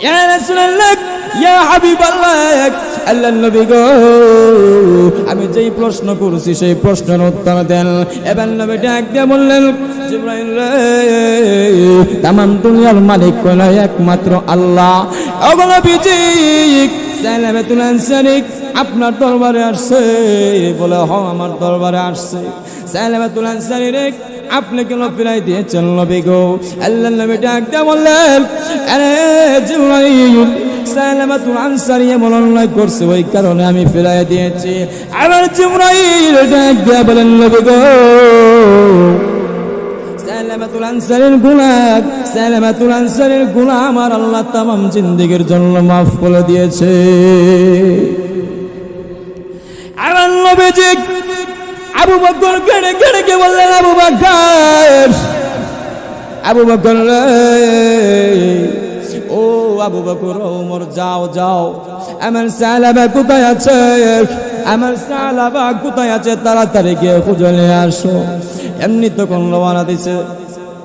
ইয়া রাসূলুল্লাহ, ইয়া হাবিবাল্লাহ, আল্লাহর নবী গো, আমি যেই প্রশ্ন করছি সেই প্রশ্নের উত্তর দেন। এবার নবী ডাক দিয়ে বললেন, জিবরাইল রে, তামাম দুনিয়ার মালিক কোন? একমাত্র আল্লাহ। ওগো নবীজি, সালামাতুল আনসারী আপনার দরবারে আসছে। বলে, হ, আমার দরবারে আসছে। সালামাতুল আনসারী রে, আপনি কেন ফিরাই দিয়েছেন নবী গো? আল্লাহর নবী ডাক দিয়ে বললেন, আরে জিবরাইল, সালামাতুল আনসারী এমন অন্যায় করছে, ওই কারণে আমি ফিরাই দিয়েছি। আবার জিবরাইল ডাক দিয়ে বলেন, নবী গো, সালামাতুল আনসারীর গুনাহ, সালামাতুল আনসারীর গুনাহ আমার আল্লাহ তামাম জিন্দেগীর জন্য মাফ করে দিয়েছে। আমার নবীজি আবু বকর কেড়ে কেড়ে কে বললেন, আবু বকর, আবু বকর রে, ও আবু বকর, ওমর, যাও যাও, আমার সালাবা কোথায় আছে? আমার সালাবা কোথায় আছে? তাড়াতাড়ি গিয়ে খুঁজে নিয়ে আসো। এমনি তখন রওনা দিছে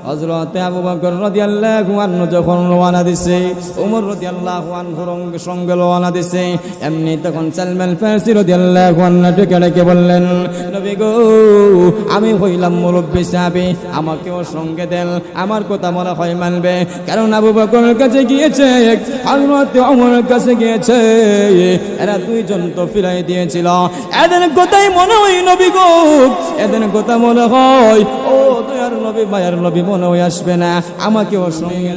হযরত আবু বকর রাদিয়াল্লাহু আনহু, যখন রওনা দিছে ওমর রাদিয়াল্লাহু আনহুর সঙ্গে রওনা দিছে। এমনি তখন সালমান ফারসি রাদিয়াল্লাহু আনহু ডেকে ডেকে বললেন, নবী গো, আমি হইলাম মুরব্বী সাহাবী, আমাকেও সঙ্গে দেন, আমার কথা মনে হয় মানবে। কারণ আবু বকরের কাছে গিয়েছে, হযরত ওমরের কাছে গিয়েছে, এরা দুইজন তো ফিরাই দিয়েছিল। এদের কথাই মনে হয় নবী গো, এদের কথা মনে হয়, ও দয়ার নবী, মায়ার নবী মনে হয় আসবে না, আমাকেও সঙ্গে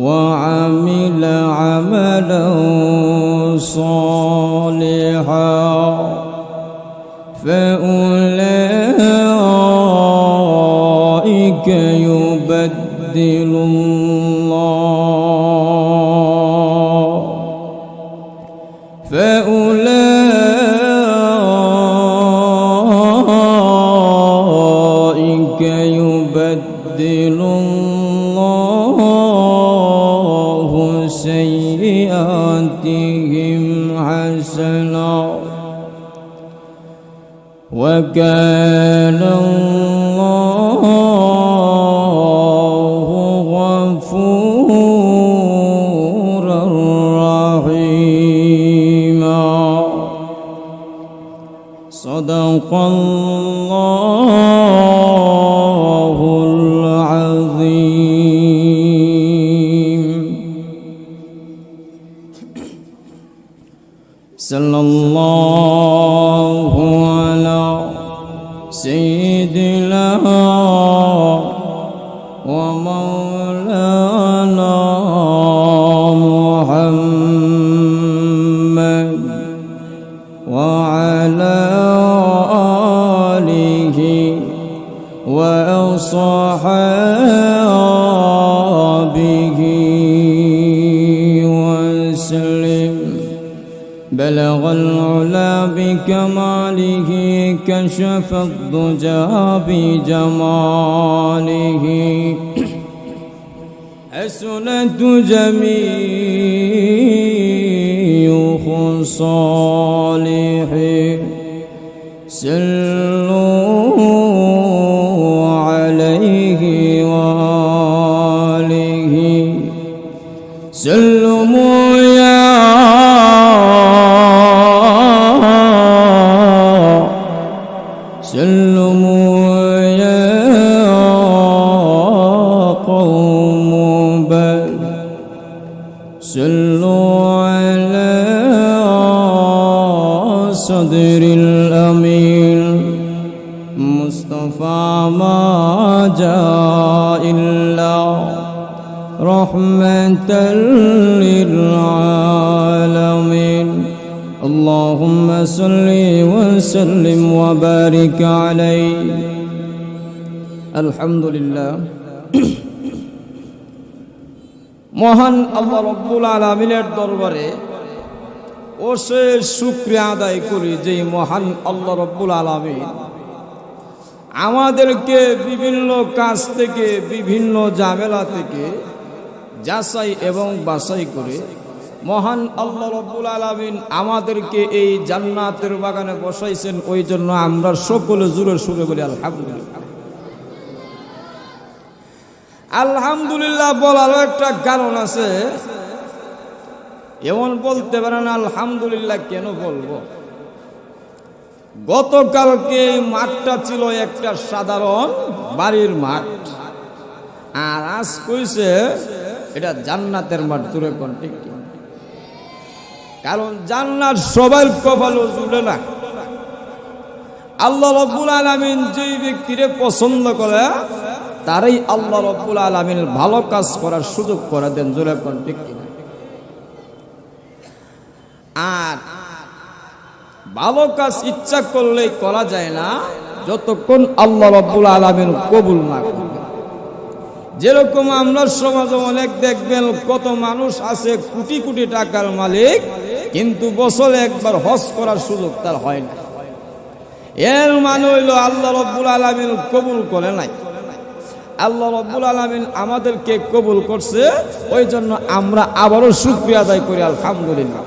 وعمل عملا صالحا فأولئك يبدل الله سيئاتهم حسنا وكان الله غفورا رحيما صدق الله العظيم صلى الله على سيدنا ومولانا محمد وعلى آله وأصحابه وسلم بلغ العلا بكماله كشف الضجى بجماله حسنت جميع خصاله صلوا عليه وآله سلموا يا قوم بل صلوا على صدر الأمين مصطفى ما جاء إلا رحمة للعالمين اللهم صل وسلم وبارك عليه الحمد لله মহান আল্লাহ রব্বুল আলামিনের দরবারে অশেষ শুকরিয়া আদায় করি যে মহান আল্লাহ রাব্বুল আলামিন আমাদেরকে বিভিন্ন কাজ থেকে বিভিন্ন ঝামেলা থেকে যাচাই এবং বাছাই করে মহান আল্লাহ রাব্বুল আলামিন আমাদেরকে এই জান্নাতের বাগানে বসাইছেন। ওই জন্য আমরা সকলে জোরে সুরে বলি আলহামদুলিল্লাহ। আলহামদুলিল্লাহ বলারও একটা কারণ আছে। এমন বলতে পারেন আলহামদুলিল্লাহ কেন বলবো? গতকালকে মাঠটা ছিল একটা সাধারণ বাড়ির মাঠ, আর আজ কইছে এটা জান্নাতের মাঠ। জোরে কোন ঠিক? কারণ জান্নাত সবার কপালে জুড়ে না। আল্লাহ রাব্বুল আলামিন যেই ব্যক্তিরে পছন্দ করে তারই আল্লাহ রাব্বুল আলামিন ভালো কাজ করার সুযোগ করে দেন। জোরে কোন ঠিক? আর ভালো কাজ ইচ্ছা করলেই করা যায় না যতক্ষণ আল্লাহ রাব্বুল আলামিন কবুল না করবে। যেরকম আমরা সমাজে অনেক দেখবেন কত মানুষ আছে কোটি কোটি টাকার মালিক, কিন্তু বছরে একবার হজ করার সুযোগ তার হয় না। এর মানে হইল আল্লাহ রাব্বুল আলামিন কবুল করে নাই। আল্লাহ রাব্বুল আলামিন আমাদেরকে কবুল করছে, ওই জন্য আমরা আবারও শুকরিয়া আদায় করি আলহামদুলিল্লাহ।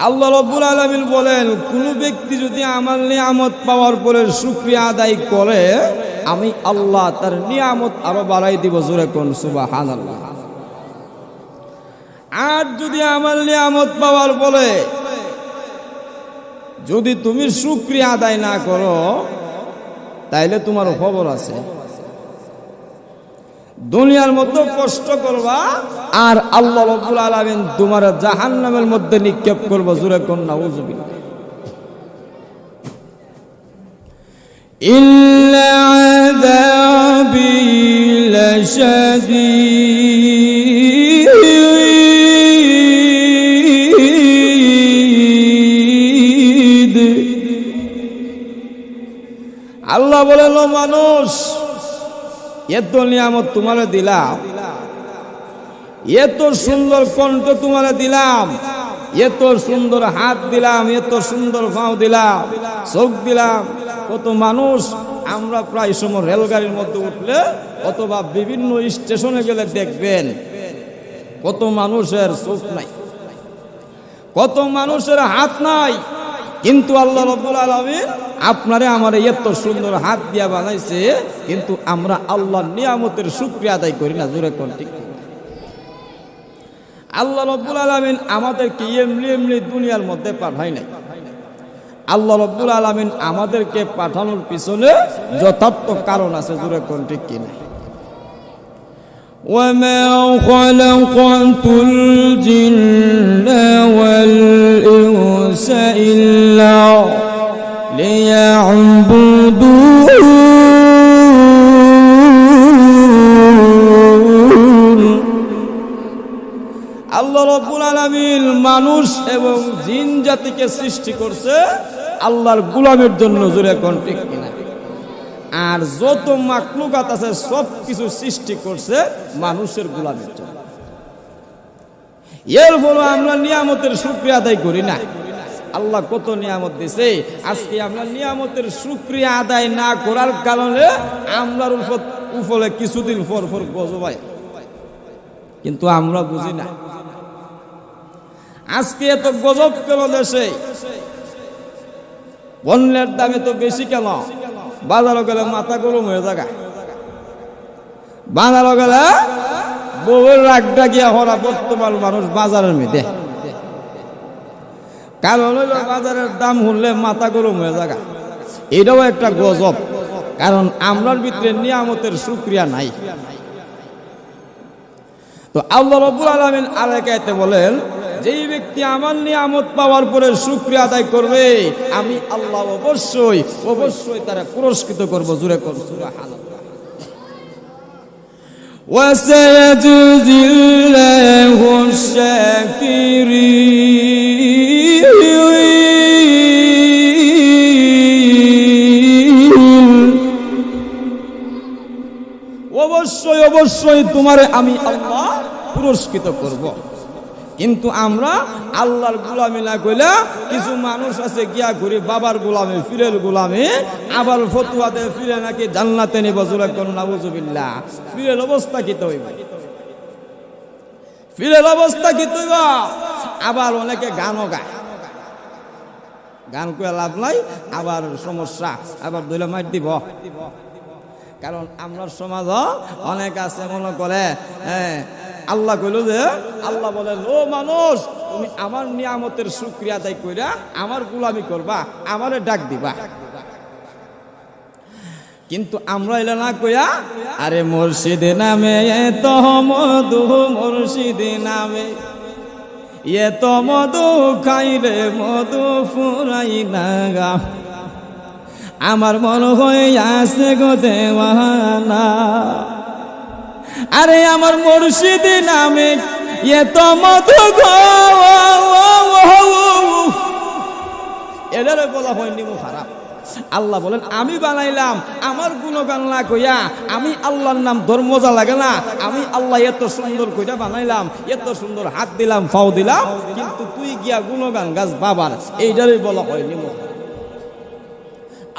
আল্লাহ রাব্বুল আলামিন বলেন, কোন ব্যক্তি যদি আমার নিয়ামত পাওয়ার পরে শুকরিয়া আদায় করে আমি আল্লাহ তার নিয়ামত আরো বাড়াই দিব। জোরে কোন সুবহানাল্লাহ। আর যদি আমার নিয়ামত পাওয়ার পরে যদি তুমি শুকরিয়া আদায় না করো তাইলে তোমার খবর আছে। দুনিয়ার মতো কষ্ট করবা আর আল্লাহ রাব্বুল আলামিন তোমার জাহান্নামের মধ্যে নিক্ষেপ করবে। জোরে কোন নাউযুবিল্লাহ। ইল্লা আযাবি লাশাদীদ। আল্লাহ বলেন, ও মানুষ, এত নিয়ামত তোমারে দিলাম, এত সুন্দর কণ্ঠ তোমারে দিলাম, এত সুন্দর হাত দিলাম, এত সুন্দর পাও দিলাম, চোখ দিলাম। কত মানুষ আমরা প্রায় সময় রেলগাড়ির মধ্যে উঠলে অথবা বিভিন্ন স্টেশনে গেলে দেখবেন কত মানুষের চোখ নাই, কত মানুষের হাত নাই, কিন্তু আল্লাহ রাব্বুল আলামিন আপনারে আমারে এত সুন্দর হাত দিয়া বানাইছে, কিন্তু আমরা আল্লাহর নিয়ামতের শুকরিয়া আদায় করি না। জোরে কোন ঠিক? আল্লাহ রাব্বুল আলামিন আমাদেরকে এমনি এমনি দুনিয়ার মধ্যে পাঠায় নাই। আল্লাহ রাব্বুল আলামিন আমাদেরকে পাঠানোর পিছনে যথার্থ কারণ আছে। জোরে কোন ঠিক কিনা? وَمَا خَلَقْتُ الْجِنَّ وَالْإِنسَ إِلَّا لِيَعْبُدُونِ। আল্লাহ রাব্বুল আলামিন মানুষ এবং জিন জাতিকে সৃষ্টি করছে আল্লাহর গোলামের জন্য। জোরে কোন ঠিক কিনা? আর যত মাখলুকাত আছে সব কিছু সৃষ্টি করছে মানুষের গোলামের জন্য। এর ফলে আমরা নিয়ামতের শুকরিয়া আদায় করি না। আল্লাহ কত নিয়ামত দিয়েছে, আজকে আমরা নিয়ামতের শুকরিয়া আদায় না করার কারণে আমরার উপরে কিছুদিন পর পর গজব হয়, কিন্তু আমরা বুঝি না। আজকে এত গজব কেন দেশে? পণ্যের দাম এত বেশি কেন? বাজারও গেলে মাথা গরম হয়ে যায়। বাজারও গেলে বউয়ের রাগ ডাকিয়া হরা বর্তমান মানুষ বাজারের মধ্যে, কারণ হইল বাজারের দাম শুনলে মাথা গরম হয়ে যায়। এটাও একটা গজব, কারণ আমরার ভিতরে নিয়ামতের শুকরিয়া নাই। তো আল্লাহ রাব্বুল আলামিন আরেক আয়াতে বলেন, যেই ব্যক্তি আমার নিয়ামত পাওয়ার পরে শুকরিয়া আদায় করবে আমি আল্লাহ অবশ্যই অবশ্যই তারা পুরস্কৃত করব। জোরে করব সুবহানাল্লাহ। ওয়াসায়াজিল্লাহু শাকিরিন। অবশ্যই অবশ্যই তোমারে আমি আল্লাহ পুরস্কৃত করব। কিন্তু আমরা আল্লাহর গোলামি না কইলা কিছু মানুষ আছে গিয়া ঘুরে বাবার গোলামি, ফিরের গোলামি, আবার ফতুয়াতে ফিরে নাকি জান্নাতে নিব। জোরে কোন নাউজুবিল্লাহ। ফিরের অবস্থা কি তৈব? ফিরের অবস্থা কি তৈব? আবার অনেকে গানও গায়, গান কয়ে লাভ নাই, আবার সমস্যা, আবার দইলে মার দিব। কারণ আমরা সমাজ অনেক আছে মনে করে আল্লাহ কইল যে, আল্লাহ বলেন ও মানুষ তুমি আমার নিয়ামতের শুকরিয়া আদায় কইরা আমার গোলামি করবা, আমারে ডাক দিবা। কিন্তু আমরা এলা না কইয়া আরে মুর্শিদে নামে এত মধু, মুর্শিদে নামে এত মধু খাইলে মধু ফুরাই না গা, আমার মন হয়ে আসে গো দেওয়ানা। আরে আমার মুর্শিদে নামে এত মধু গো, এটারে বলা হয়নি মু খারাপ। আল্লাহ বলেন আমি বানাইলাম আমার গুণগান না কইয়া, আমি আল্লাহর নাম ধর মজা লাগে না, আমি আল্লাহ এত সুন্দর কইরা বানাইলাম, এত সুন্দর হাত দিলাম পাও দিলাম, কিন্তু তুই গিয়া গুণগান গাছ বাবার, এইটারই বলা হয়নি মু।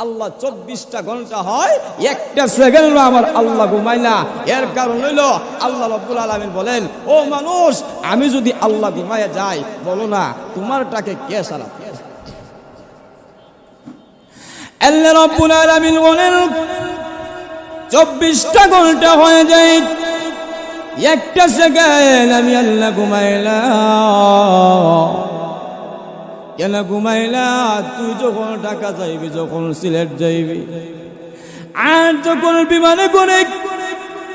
আল্লাহ 24টা ঘন্টা হয়, একটা সেকেন্ড আমার আল্লাহ ঘুমায় না। এর কারণ হইল আল্লাহ রাব্বুল আলামিন বলেন ও মানুষ আমি যদি আল্লাহ ঘুমায় যাই, বলো না তোমারটাকে কে সারা? আল্লাহ রাব্বুল আলামিন বলেন 24টা ঘন্টা হয়ে যায়, একটা সেকেন্ড আমি আল্লাহ ঘুমাইলাম। কেন ঘুমাইলা? তুই যখন ঢাকা যাইবি, যখন সিলেট যাইবি, আর যখন বিমানে করে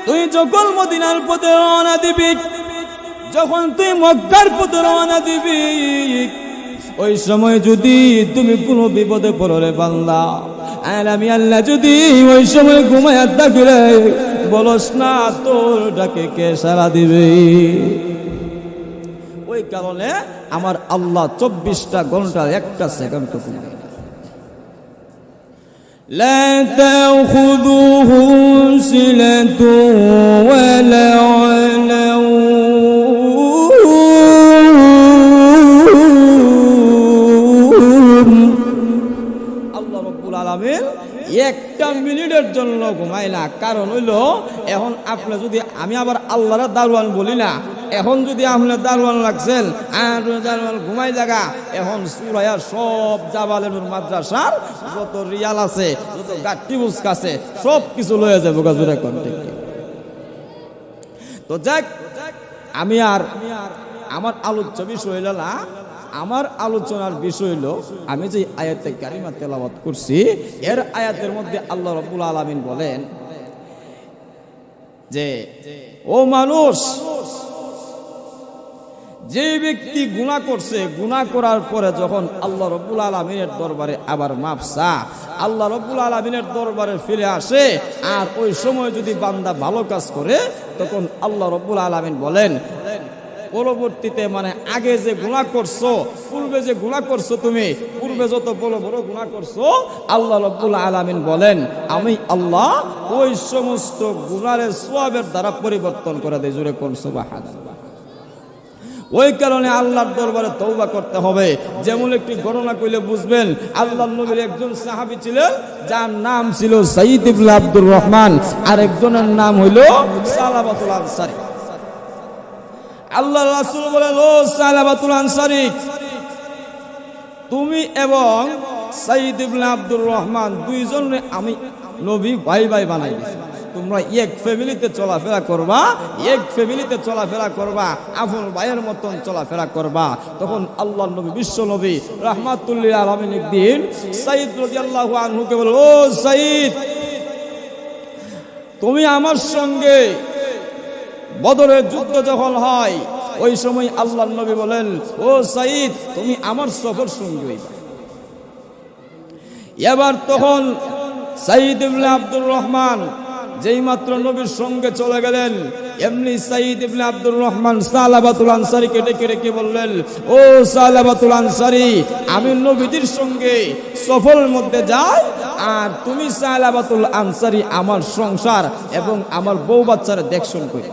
তুই যখন মদিনার পথে রওনা দিবি, যখন তুই মক্কার পথে রওনা দিবি, ওই সময় যদি তুমি কোনো বিপদে পড়লে বান্দা, আর আমি আল্লাহ যদি ওই সময় ঘুমাইয়া থাকলে বলস না তোর ডাকে কে সাড়া দিবে? ওই কারণে আমার আল্লাহ 24টা ঘন্টা একটা সেকেন্ড তো ঘুমায় না। লা তাখুযুহু সিনাতু ওয়ালা আল্লাহ রাব্বুল আলামিন একটা মিনিটের জন্য ঘুমায় না। কারণ হইল এখন আপনি যদি, আমি আবার আল্লাহর দারওয়ান বলি না, এখন যদি আপনি দারওয়ান লাগছেন আর দারওয়ান ঘুমাই জায়গা, এখন সুরাইয়া সব জাবালের মাদ্রাসার যত রিয়াল আছে, যত গাট্টি বুস্ক আছে, সব কিছু লয়ে যাবো গাজুরা কন্টেক্ট। তো যাক, আমি আর আমার আলোচ্য বিষয় হইল না, আমার আলোচনার বিষয় হলো আমি যে আয়াতে কারিমা তেলাওয়াত করছি, এর আয়াতের মধ্যে আল্লাহ রাব্বুল আলামিন বলেন যে ও মানুষ, যে ব্যক্তি গুনাহ করছে, গুনাহ করার পরে যখন আল্লাহ রাব্বুল আলামিনের দরবারে আবার মাফ চা, আল্লাহ রাব্বুল আলামিনের দরবারে ফিরে আসে, আর ওই সময় যদি বান্দা ভালো কাজ করে, তখন আল্লাহ রাব্বুল আলামিন বলেন পরবর্তীতে, মানে আগে যে গুনাহ করছো, পূর্বে যে গুনাহ করছো, তুমি পূর্বে যত বড় বড় গুনাহ করছো, আল্লাহ রাব্বুল আলামিন বলেন আমি আল্লাহ ওই সমস্ত গুনাহের সওয়াবের দ্বারা পরিবর্তন করে দেই। জোরে কোন সুবহানাল্লাহ। ওই কারণে আল্লাহর দরবারে তওবা করতে হবে। যেমন একটি ঘটনা কইলে বুঝবেন, আল্লাহর নবীর একজন সাহাবী ছিলেন যার নাম ছিল সাইয়্যিদ ইবনে আব্দুর রহমান, আর একজনের নাম হইল সালাবাতুল আনসারী। আল্লাহ রাসূল বলেন ও সালাবাতুল আনসারী, তুমি এবং সাইয়্যিদ ইবনে আব্দুর রহমান দুইজনে আমি নবী ভাই ভাই বানাই দিয়েছি। তোমরা এক ফ্যামিলিতে চলাফেরা করবা, এক ফ্যামিলিতে চলাফেরা করবা, আপন ভাইয়ের মতন চলাফেরা করবা। তখন আল্লাহর নবী, বিশ্ব নবী রাহমাতুল লিল আলামিন একদিন সাইয়্যিদ রাদিয়াল্লাহু আনহুকে বলে ও সাইয়্যিদ, তুমি আমার সঙ্গে বদরের যুদ্ধ যখন হয়, ওই সময় আল্লাহর নবী বলেন ও সাইয়্যিদ, তুমি আমার সফর সঙ্গী হইবা। এবার তখন সাইয়্যিদ ইবনে আব্দুর রহমান যেই মাত্র নবীর সঙ্গে চলে গেলেন, এমনি সাইয়্যিদ ইবনে আব্দুর রহমান সালাবাতুল আনসারীকে ডেকে ডেকে বললেন ও সালাবাতুল আনসারী, আমি নবীদের সঙ্গে সফরের মধ্যে যাই, আর তুমি সালাবাতুল আনসারী আমার সংসার এবং আমার বউ বাচ্চার দেখশন করি।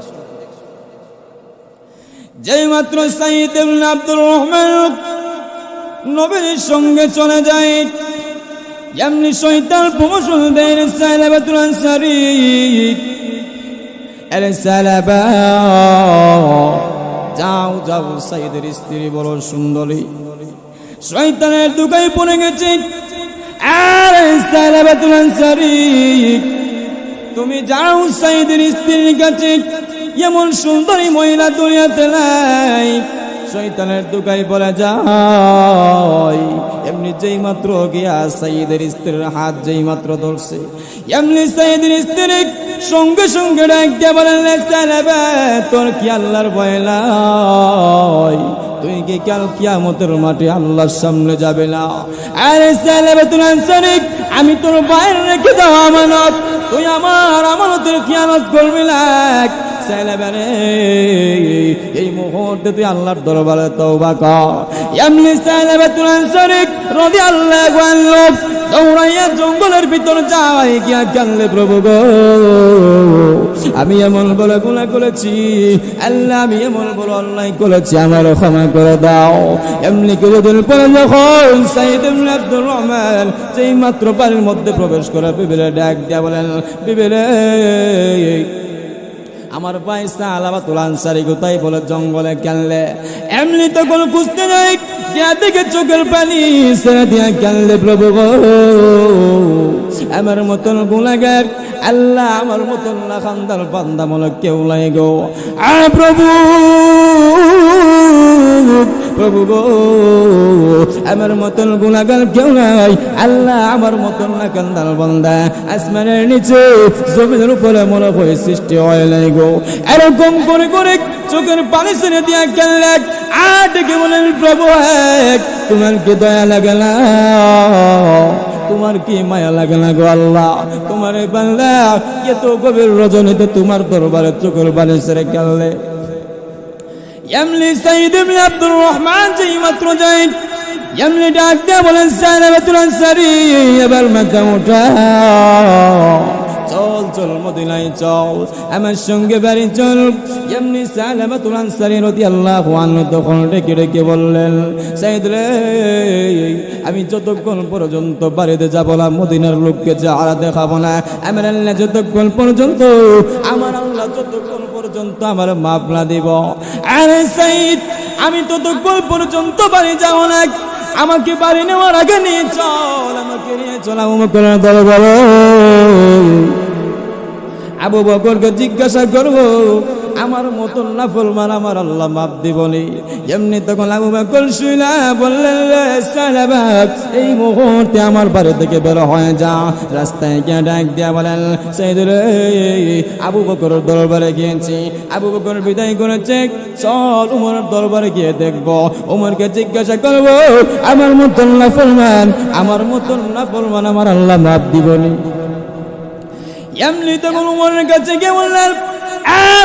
যেই মাত্র সাইদ ইবনে আব্দুর রহমান নবীর সঙ্গে চলে যায়, এমনি শয়তান প্রমোশন দেয় সালাবাতুল আনসারী। আরে সালাবা, যাও যাও, সাইদের স্ত্রী বড় সুন্দরী, শয়তানের দুগায় পড়ে গেছে। আরে সালাবাতুল আনসারী, তুমি যাও সাইদের স্ত্রীর কাছে, এমন সুন্দরী মহিলা দুনিয়াতে নাই। শয়তানের দুগায় পড়ে যায়। এমনি যেই মাত্র গিয়া সাইদের স্ত্রীর হাত যেই মাত্র ধরছে, এমনি সাইদের স্ত্রী সঙ্গে সঙ্গে ডাক দিয়ে বলেন, সালাবা, তোর কি আল্লাহর ভয় নাই? তুই কি কাল কিয়ামতের মাঠে আল্লাহর সামনে যাবে না? আরে সালাবাতুল আনসারী, আমি তোর বাইর রেখে দাও আমানত, তুই আমার আমানতের খিয়ানত করবি না। সালাবারে, এই মুহূর্তে তুই আল্লাহর দরবারে তওবা কর। এমনি সালাবাতুল আনসারী রাদিয়াল্লাহু আনহু দৌড়াইয়া জঙ্গলের ভিতর যায়, গিয়া কানলে, প্রভু গো, আমি এমন বলে গুনাহ করেছি, আল্লাহ আমি এমন বলে অন্যায় করেছি, আমার ক্ষমা করে দাও। এমনি কিছুদিন পরে যখন সাইদ ইবনে আব্দুর রহমান যেই মাত্র বাড়ির মধ্যে প্রবেশ করে, বিবিরে ডাক দিয়া বলেন, বিবিরে, আমার ভাই সালাবাতুল আনসারী কোথায়? বলে জঙ্গলে কানলে। এমনি তখন খুঁজতে যাই, দেখে চোখের পানি ছেড়ে দিয়া কানলে, প্রভু গো, আমার মতন গুনাহগার, আল্লাহ আমার মতন না খানদার বান্দা মনে কেউ নাই গো। প্রভু, প্রভু গো, আমার মতন গুনাহগার কেউ নাই, আল্লাহ আমার মতন না খানদার বান্দা আসমানের নিচে জমিনের উপরে মনে হয় সৃষ্টি হয় নাই গো। এরকম করে করে চোখের পানি ছেড়ে দিয়া কানলে। আর ডেকে বলেন, প্রভু, তোমার কি দয়া লাগে না? তোমার কি মায়া লাগে না গো আল্লাহ? তোমার এই বান্দা এত গভীর রজনীতে তোমার দরবারে চোখের পানি ছেড়ে কানলে। এমনি সাইদ ইবনে আব্দুর রহমান যেই মাত্র যায়, এমনি ডাক দিয়ে বলেন, সালাবাতুল আনসারী, এবার মাথা ওঠা, চল চল মদিনায় চল, আমার সঙ্গে বাড়ি চল। এমনি সালাবাতুল আনসারী রাদিয়াল্লাহু আনহু তখন ডেকে ডেকে বললেন, সাইদ রে, আমি যতক্ষণ পর্যন্ত বাড়িতে যাব না, মদিনার লোককে চেহারা দেখাবো না, আমার আল্লাহ যতক্ষণ পর্যন্ত, আমার আল্লাহ যতক্ষণ পর্যন্ত আমার মাপ না দিব। আরে সাইদ, আমি ততক্ষণ পর্যন্ত বাড়ি যাও না, আমাকে বাড়ি নেওয়ার আগে নিয়ে চল, আমাকে নিয়ে চল আমাকে দরবারে। আবু বকরকে জিজ্ঞাসা করবো, আমার মতন নাফরমান আমার আল্লাহ মাপ দিবনি? এমনি তখন আবু বকর শুইলা বললেন, সালাবা, এই মুহূর্তে আমার বাড়ি থেকে বের হয়ে যা। রাস্তায় গিয়ে ডাক দিয়া বলেন, সাইদুল, আবু বকর দরবারে গিয়েছি, আবু বকর বিদায় করেছে, চল উমরের দরবারে গিয়ে দেখবো, উমরকে জিজ্ঞাসা করবো, আমার মতন নাফরমান, আমার মতন নাফরমান আমার আল্লাহ মাপ দিবনি? এমনি তখন উমরের কাছে গিয়ে বললেন,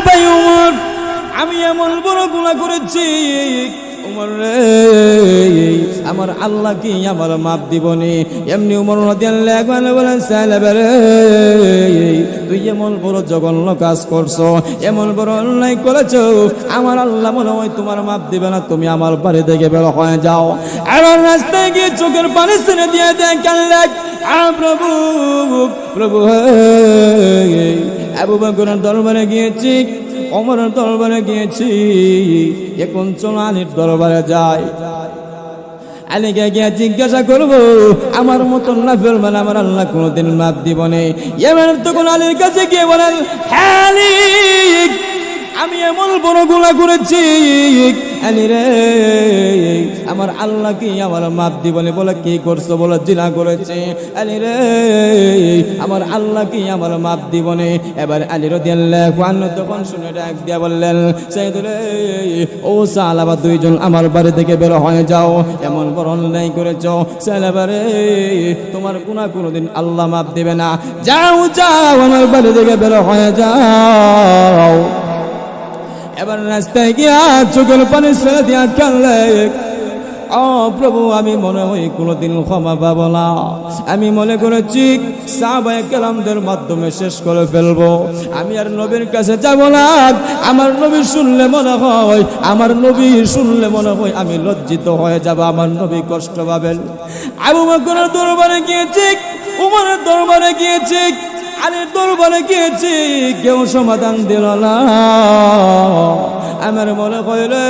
ভাই উমর, আমি এমন বড় গুনাহ করেছি, উমর রে, আমার আল্লাহ কি আমার মাপ দিবনি? এমনি উমর রাদিয়াল্লাহু আনহু বলেন, সালাবা রে, তুই এমন বড় জঘন্য কাজ করছো, এমন বড় অন্যায় করেছো, আমার আল্লাহ মনে হয় তোমার মাপ দিবে না, তুমি আমার বাড়ি থেকে বের হয়ে যাও। আর রাস্তায় গিয়ে চোখের পানি ছেড়ে দিয়ে কানলে, প্রভু, প্রভু, আবু বকরের দরবারে গিয়েছি, ওমরের দরবারে গিয়েছি, এখন চলো আলীর দরবারে যাই। আলীকে গিয়ে জিজ্ঞাসা করবো, আমার মতন নাফরমান আমার আল্লাহ কোনোদিন মাপ দিব না? এবার তখন আলীর কাছে গিয়ে বলেন, হ্যাঁ আলী, আমি এমন বড় গুনাহ করেছি, আলী রে, আমার আল্লাহ কি আমার মাপ দিবনি? বলে, কি করছো? বলে, জিনা করেছে। আলী রে, আমার আল্লাহ কি আমার মাপ দিবনি? এবার আলী রাদিয়াল্লাহু আনহু তখন শুনে ডাক দিয়া বললেন, সাইদ রে, ও সালাবা, দুইজন আমার বাড়ি থেকে বের হয়ে যাও, এমন বড় অন্যায় করেছো, সালাবা রে, তোমার গুনাহ কোনোদিন আল্লাহ মাপ দিবে না, যাও যাও, আমার বাড়ি থেকে বের হয়ে যাও। এবার রাস্তায় গিয়া চোখের পানি ছেড়ে দিয়া কানলে, ও প্রভু আমি মনে হয় কোনোদিন ক্ষমা পাবো না, আমি মনে করেছি সাহাবায়ে কেরামদের মাধ্যমে শেষ করে ফেলবো, আমি আর নবীর কাছে যাব না। আমার নবী শুনলে মনে হয়, আমার নবী শুনলে মনে হয় আমি লজ্জিত হয়ে যাব, আমার নবী কষ্ট পাবেন। আবু বকরের দরবারে গিয়েছি, উমরের দরবারে গিয়েছি, আলীর দরবারে গিয়েছি, কেউ সমাধান দিল না। আমার মনে হয় রে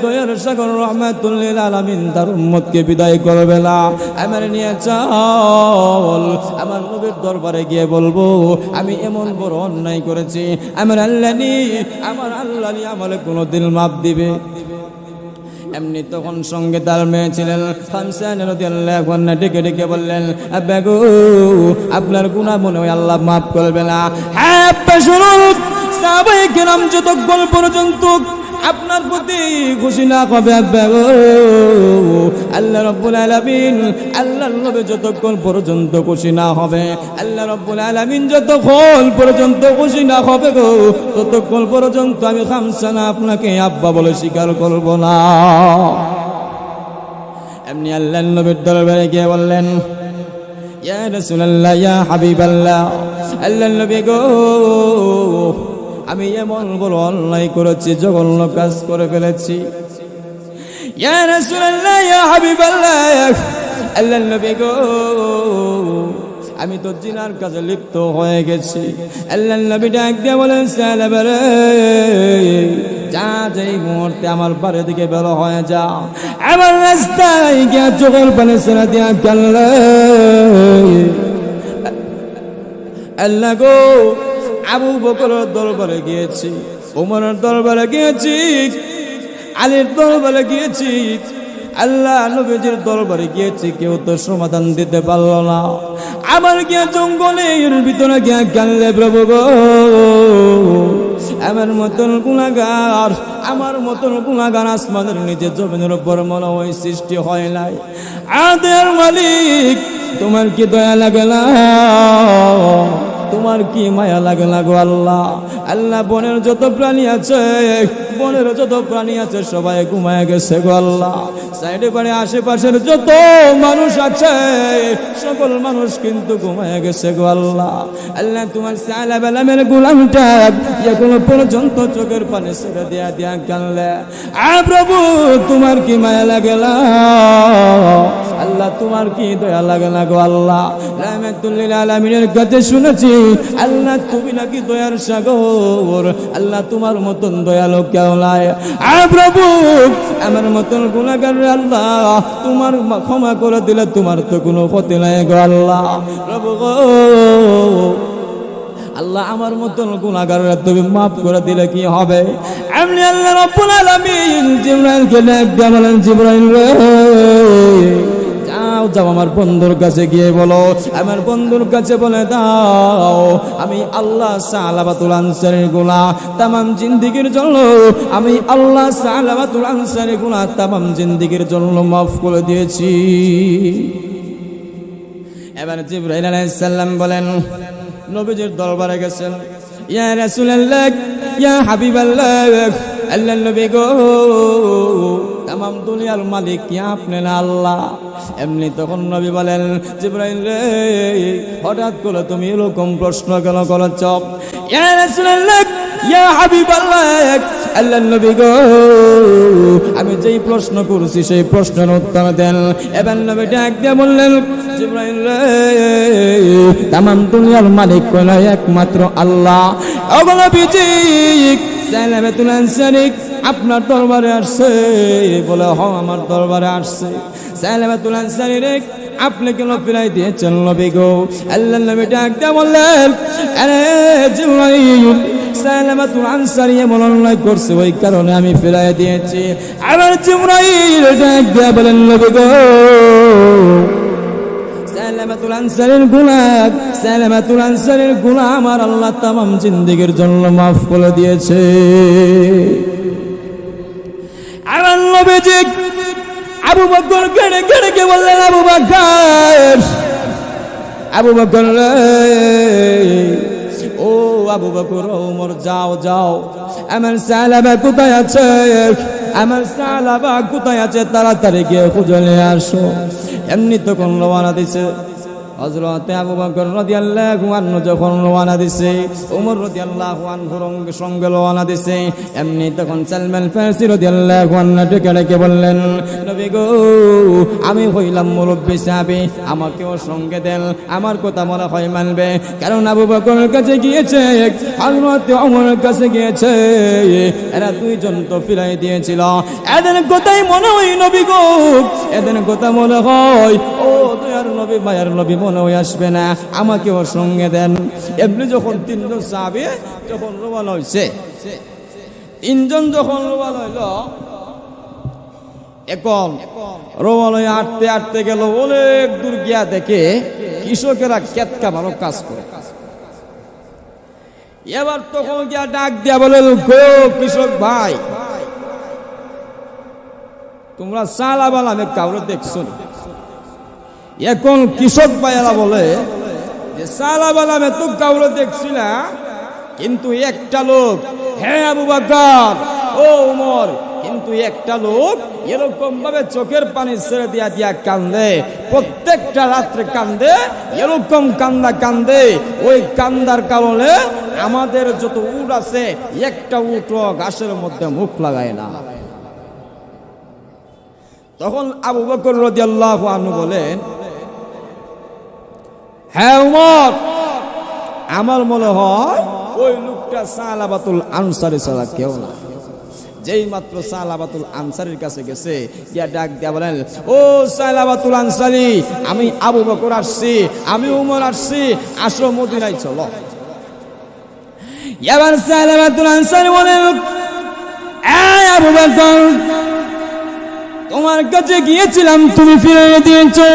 দয়ার সাগর রহমাতুল লিল আলামিন তার উম্মতকে বিদায় করবে না, আমার নিয়ে চল আমার নবীর দরবারে গিয়ে বলবো আমি এমন বড় অন্যায় করেছি, আমার আল্লাহ নি আমারে কোনোদিন মাফ দিবে। এমনি তখন সঙ্গে তার মেয়ে ছিলেন খামসা রাদিয়াল্লাহু আনহা, ডেকে ডেকে বললেন আব্বা গো আপনার গুনাহ মনে হয় আল্লাহ মাফ করবে না। হ্যাঁ আব্বা শুনুন, সাহাবায়ে কেরাম যতক্ষণ পর্যন্ত আপনার প্রতি খুশি না হবে আব্বা গো, আল্লাহ রাব্বুল আলামিন আল্লাহর নবী যতক্ষণ পর্যন্ত খুশি না হবে, আল্লাহ রাব্বুল আলামিন যতক্ষণ পর্যন্ত খুশি না হবে গো, ততক্ষণ পর্যন্ত আমি খামসা না আপনাকে আব্বা বলে স্বীকার করব না। এমনি আল্লাহর নবীর দরবারে গিয়ে বললেন ইয়া রাসূলুল্লাহ ইয়া হাবিবাল্লাহ, আল্লাহর নবী গো আমি এমন বড় অন্যায় করেছি, জঘন্য কাজ করে ফেলেছি। ইয়া রাসূলুল্লাহ ইয়া হাবিবাল্লাহ, আল্লাহর নবী গো আমি তো জিনার কাজে লিপ্ত হয়ে গেছি। আল্লাহর নবী ডাক দিয়ে বলেন সাহাবা রে যা, যেই মুহূর্তে আমার বাড়ি দিকে বের হয়ে যা, আমার রাস্তায় গিয়ে চোখের পানি ছেড়ে দিয়া কান্না। আল্লাহ গো আবু বকরের দরবারে গিয়েছি, ওমরের দরবারে গিয়েছি, আলীর দরবারে গিয়েছি, আল্লাহ নবীজির দরবারে গিয়েছি, কেউ তো সমাধান দিতে পারলো না। আমার গিয়ে জঙ্গলের ভিতরে গিয়ে কানলে প্রভু গো আমার মতন গুনাহগার, আমার মতন গুনাহগার আসমানের নিচে জমিনের উপর মনে হয় সৃষ্টি হয় নাই। আদের মালিক তোমার কি দয়া লাগে না, তোমার কি মায়া লাগে না গো আল্লাহ। আল্লাহ বনের যত প্রাণী আছে, বনের যত প্রাণী আছে সবাই ঘুমায় গেছে গো আল্লাহ। সাইডে বাড়ি আশেপাশের যত মানুষ আছে সকল মানুষ কিন্তু ঘুমায় গেছে গো আল্লাহ। আল্লাহ তোমার সাহাবা নামের গোলামটা এখনো পর্যন্ত চোখের পানি ছেড়ে দিয়া দিয়া কানলে। প্রভু তোমার কি মায়া লাগে না, আল্লাহ তোমার কি দয়া লাগে না গো আল্লাহ। রাহমাতুল লিল আলামিনের কাছে শুনেছি আল্লাহ তুমি নাকি দয়ার সাগর, আল্লাহ তোমার মতন দয়ালু কেউ নাই। প্রভু আমার মতন গুনাহগার আল্লাহ তোমার ক্ষমা করে দিলে তোমার তো কোনো ক্ষতি নাই গো আল্লাহ। প্রভু গো আল্লাহ আমার মতন গুনাহগাররা তুমি মাফ করে দিলে কি হবে। এমনি আল্লাহ রাব্বুল আলামিন জিবরাইলকে ডাক দিয়ে বলেন জিবরাইল রে যাও আমার বন্ধুর কাছে গিয়ে বলো, আমার বন্ধুর কাছে বলে দাও আমি আল্লাহ সালাবাতুল আনসারীর গুনাহ তামাম জিন্দেগীর জন্য, আমি আল্লাহ সালাবাতুল আনসারীর গুনাহ তামাম জিন্দেগীর জন্য মাফ করে দিয়েছি। এবার জিবরাইল আলাইহিস সালাম বলেন নবীজির দরবারে গেছেন, ইয়া রাসূলুল্লাহ ইয়া হাবিবাল্লাহ, আল্লাহর নবী গো তামাম দুনিয়ার মালিক কি আপনি না আল্লাহ। এমনি তখন নবী বলেন জিবরাইল রে হঠাৎ করে তুমি এরকম প্রশ্ন কেন করেছ। ইয়া রাসূলুল্লাহ ইয়া হাবিবাল্লাহ, আল্লাহর নবী গো আমি যেই প্রশ্ন করছি সেই প্রশ্নের উত্তর দেন। এবার নবী ডাক দিয়ে বললেন জিবরাইল রে তামাম দুনিয়ার মালিক কোন একমাত্র আল্লাহ। ওগো নবীজি সালাবাতুল আনসারী আপনার দরবারে আসছে। বলে হ আমার দরবারে আসছে। সালাবাতুল আনসারী রে আপনি কেন ফিরাই দিয়েছেন নবী গো। আল্লাহর নবী ডাক দিয়ে বললেন আরে জিবরাইল সালাবাতুল আনসারী এমন অন্যায় করছে ওই কারণে আমি ফিরাই দিয়েছি। আবার জিবরাইল ডাক দিয়ে বলেন নবী গো সালাবাতুল আনসারীর গুনাহ, সালাবাতুল আনসারীর গুনাহ আমার আল্লাহ তামাম জিন্দেগীর জন্য মাফ করে দিয়েছে। আমার নবীজি আবু বকর কেড়ে কেড়ে কে বললেন আবু বকর, আবু বকর রে ও আবু বকর ওমর যাও যাও আমার সালাবা কোথায় আছে, আমার সাহাবা কোথায় আছে তাড়াতাড়ি গিয়ে খুঁজে নিয়ে আসো। এমনি তখন রওনা দিছে হযরত আবু বকর রাদিয়াল্লাহু আনহু যখন রওনা দিছে, ওমর রাদিয়াল্লাহু আনহুর সঙ্গে রওনা দিছে। এমনি তখন সালমান ফারসি রাদিয়াল্লাহু আনহু ডেকে বললেন, নবী গো, আমি হইলাম মুরব্বি সাহাবী, আমাকেও সঙ্গে দেন, আমার কথা মনে হয় মানবে। কারণ আবু বকরের কাছে গিয়েছে, হযরত ওমরের কাছে গিয়েছে, এরা দুইজন তো ফিরাই দিয়েছিল। এদের কথাই মনে হয় নবী গো, এদের কথা মনে হয় ও দয়ার নবী, মায়ার নবী মনে হয় আসবে না, আমাকেও সঙ্গে দেন। এমনি যখন তিনজন সাহাবী যখন রওনা হইছে, তিনজন যখন রওনা হইল, এখন রওনা হয়ে হাঁটতে হাঁটতে গেল, অনেক দূর গিয়া দেখে কৃষকেরা ক্ষেত কামারও কাজ করে। এবার তখন গিয়া ডাক দিয়া বলে, গো কৃষক ভাই, তোমরা সালাবালামে কাউরে দেখছো? এখন কৃষক ভাইয়েরা বলে যে সালাবালামে তো কাউরে দেখছি না, কিন্তু একটা লোক, হ্যাঁ আবু বকর, ও ওমর, কিন্তু একটা লোক এরকম ভাবে চোখের পানি ছেড়ে দিয়া দিয়া কান্দে, প্রত্যেকটা রাত্রে কান্দে, এরকম কান্দা কান্দে, ওই কান্দার কারণে আমাদের যত উট আছে একটা উটও ঘাসের মধ্যে মুখ লাগায় না। তখন আবু বকর রাদিয়াল্লাহু আনহু বলেন, হ্যাঁ ওমর, আমার মনে হয় ওই লোকটা সালাবাতুল আনসারী ছাড়া কেউ না। যেই মাত্র সালাবাতুল আনসারীর কাছে গেছে, গিয়া ডাক দিয়া বলেন, ও সালাবাতুল আনসারী, আমি আবু বকর আসছি, আমি ওমর আসছি, আসো মদিনায় চলো। এবার সালাবাতুল আনসারী বলেন, এই আবু বকর, তোমার কাছে গিয়েছিলাম, তুমি ফিরিয়ে দিয়েছো।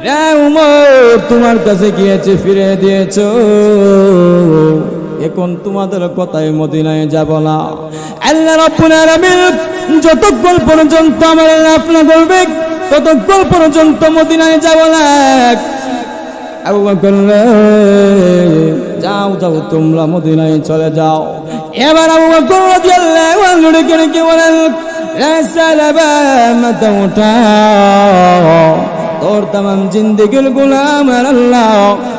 রে ওমর, তোমার কাছে গিয়েছে, ফিরে দিয়েছো। এখন তোমাদের কথাই মদিনায় যাব না। আল্লাহ রাব্বুল আলামিন যতক্ষণ পর্যন্ত আমার লাভ না করবে, ততক্ষণ পর্যন্ত মদিনায় যাব না। আবু বকর, যাও যাও, তোমরা মদিনায় চলে যাও। এবার আবু বকর রাদিয়াল্লাহু আনহু ডেকে বলেন, সালাবা মাথা উঠাও, তোর তামাম জিন্দেগির গুনাহ আমার আল্লাহ,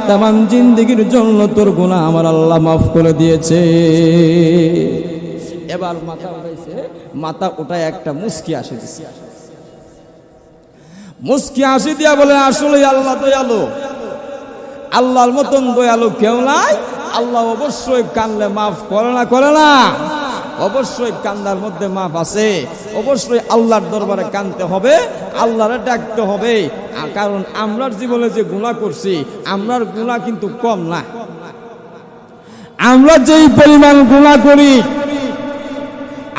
তামাম জিন্দেগির জন্য তোর গুনাহ আমার আল্লাহ মাফ করে দিয়েছে। এবার মাথা উঠাইছে, মাথা উঠায় একটা মুস্কি আসে দিছে, মুস্কি আসি দিয়া বলে, আসলে আল্লাহ দয়ালু, আল্লাহর মতন দয়ালু কেউ নাই। আল্লাহ অবশ্যই কানলে মাফ করে না, করে না, অবশ্যই কান্দার মধ্যে মাফ আছে। অবশ্যই আল্লাহর দরবারে কানতে হবে, আল্লাহরে ডাকতে হবে। কারণ আমরার জীবনে যে গুনাহ করছি, আমরার গুনাহ কিন্তু কম না। আমরা যেই পরিমাণ গুনাহ করি,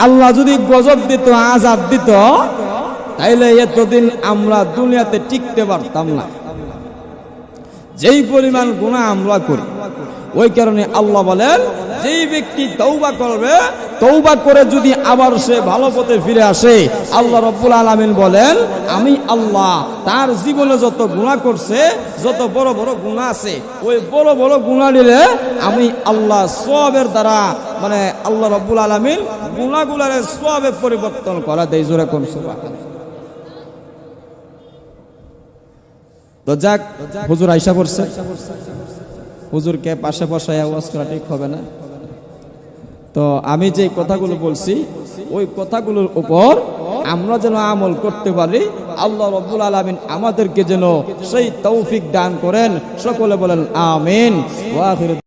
আল্লাহ যদি গজব দিত, আযাব দিত, তাইলে এতদিন আমরা দুনিয়াতে টিকতে পারতাম না। যেই পরিমাণ গুনাহ আমরা করি, ওই কারণে আল্লাহ বলেন, যেই ব্যক্তি তওবা করবে, তওবা করে যদি আবার সে ভালো পথে ফিরে আসে, আল্লাহ রাব্বুল আলামিন বলেন, আমি আল্লাহ তার জীবনে যত গুনাহ করছে, যত বড় বড় গুনাহ আছে, ওই বড় বড় গুনাহ দিলে আমি আল্লাহ সওয়াবের দ্বারা, মানে আল্লাহ রাব্বুল আলামিন গুনাহগুলোর সওয়াবে পরিবর্তন করা দেয়। জোরে কোন সুবহানাল্লাহ। তো যাক, হুজুর আয়েশা পড়ছে, হুজুরকে পাশে বসায় আওয়াজ করা ঠিক হবে না। তো আমি যে কথাগুলো বলছি, ওই কথাগুলোর উপর আমরা যেন আমল করতে পারি, আল্লাহ রাব্বুল আলামিন আমাদেরকে যেন সেই তৌফিক দান করেন। সকলে বলেন আমিন। ওয়া আখির